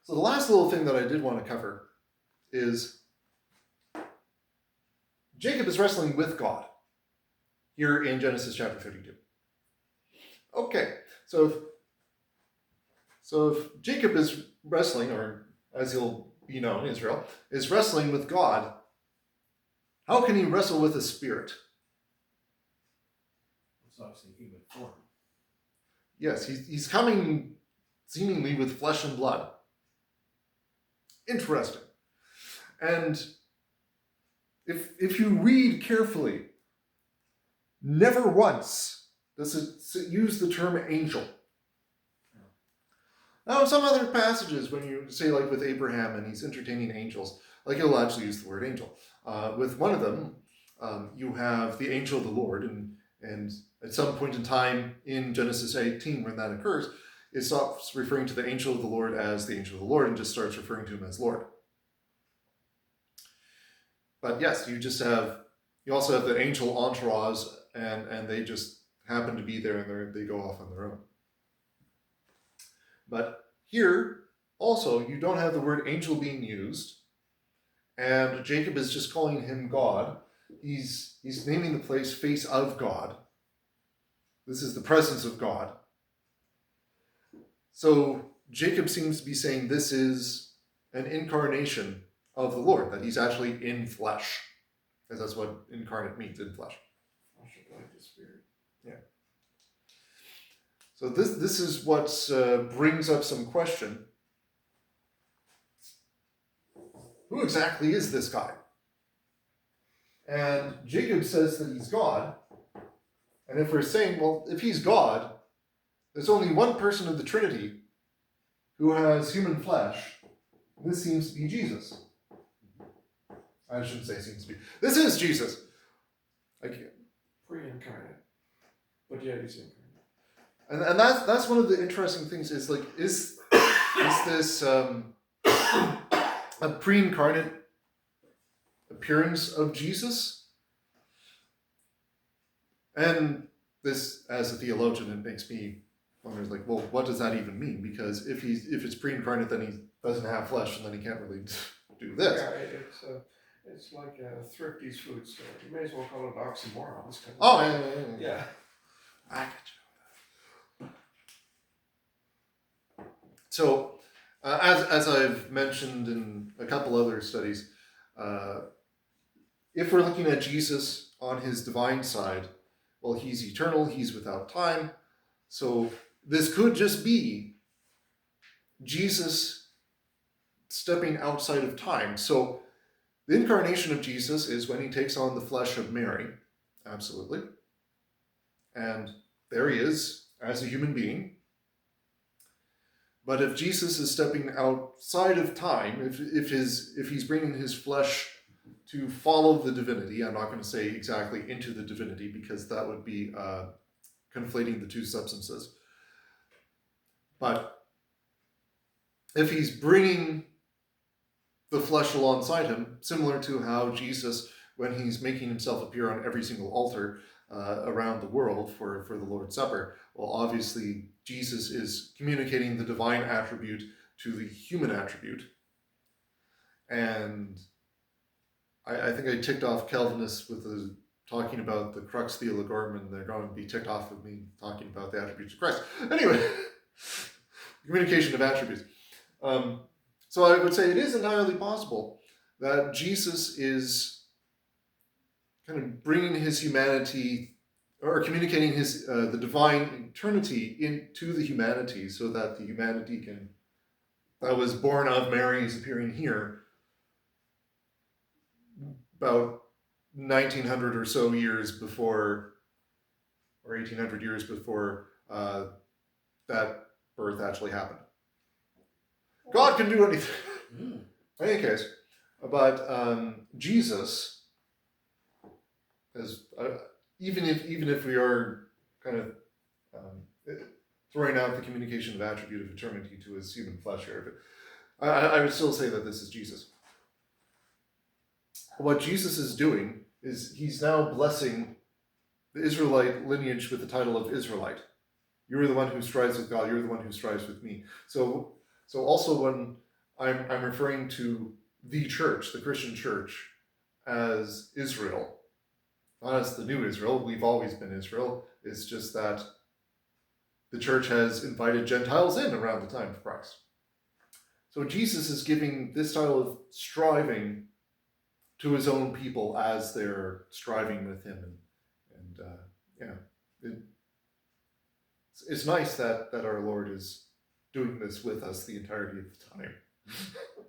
So the last little thing that I did want to cover is Jacob is wrestling with God here in Genesis chapter 32. Okay, so if Jacob is wrestling, or as he'll be known, Israel, is wrestling with God, how can he wrestle with a spirit? It's obviously human form. Yes, he's coming seemingly with flesh and blood. Interesting. And if you read carefully, never once does it use the term angel. Now, in some other passages, when you say, like with Abraham and he's entertaining angels, like he'll actually use the word angel. With one of them, you have the angel of the Lord, and at some point in time in Genesis 18, when that occurs, it stops referring to the angel of the Lord as the angel of the Lord and just starts referring to him as Lord. But yes, you also have the angel entourage, and they just happen to be there, and they go off on their own. But here, also, you don't have the word angel being used, and Jacob is just calling him God. He's naming the place face of God. This is the presence of God. So Jacob seems to be saying this is an incarnation of the Lord, that he's actually in flesh, because that's what incarnate means, in flesh. Flesh of like the spirit. Yeah. So this is what brings up some question. Who exactly is this guy? And Jacob says that he's God. And if we're saying, well, if he's God, there's only one person of the Trinity who has human flesh. This seems to be Jesus. I shouldn't say seems to be. This is Jesus. Pre-incarnate. But yet he's incarnate. And that's one of the interesting things is this a pre-incarnate appearance of Jesus? And this, as a theologian, it makes me wonder, like, well, what does that even mean? Because if it's pre-incarnate, then he doesn't have flesh, and then he can't really do this. Yeah, it's like a Thrifty's food store. You may as well call it oxymoron. Oh, yeah. I get you. So, as I've mentioned in a couple other studies, if we're looking at Jesus on his divine side, well, he's eternal, he's without time. So this could just be Jesus stepping outside of time. So the incarnation of Jesus is when he takes on the flesh of Mary, absolutely. And there he is as a human being. But if Jesus is stepping outside of time, if he's bringing his flesh to follow the divinity, I'm not going to say exactly into the divinity because that would be conflating the two substances. But if he's bringing the flesh alongside him, similar to how Jesus, when he's making himself appear on every single altar around the world for the Lord's Supper, well, obviously Jesus is communicating the divine attribute to the human attribute. And I think I ticked off Calvinists with talking about the crux theologorum, and they're going to be ticked off with me talking about the attributes of Christ. Anyway, communication of attributes. So I would say it is entirely possible that Jesus is kind of bringing his humanity, or communicating his the divine eternity into the humanity, so that the humanity that was born of Mary is appearing here about 1900 or so years before, or 1800 years before that birth actually happened. God can do anything. In any case, but Jesus, as even if we are kind of throwing out the communication of attribute of eternity to his human flesh here, but I would still say that this is Jesus. What Jesus is doing is he's now blessing the Israelite lineage with the title of Israelite. You're the one who strives with God. You're the one who strives with me. So also when I'm referring to the church, the Christian church, as Israel, not as the new Israel. We've always been Israel. It's just that the church has invited Gentiles in around the time of Christ. So Jesus is giving this style of striving to his own people as they're striving with him, and yeah, it's nice that our Lord is doing this with us the entirety of the time.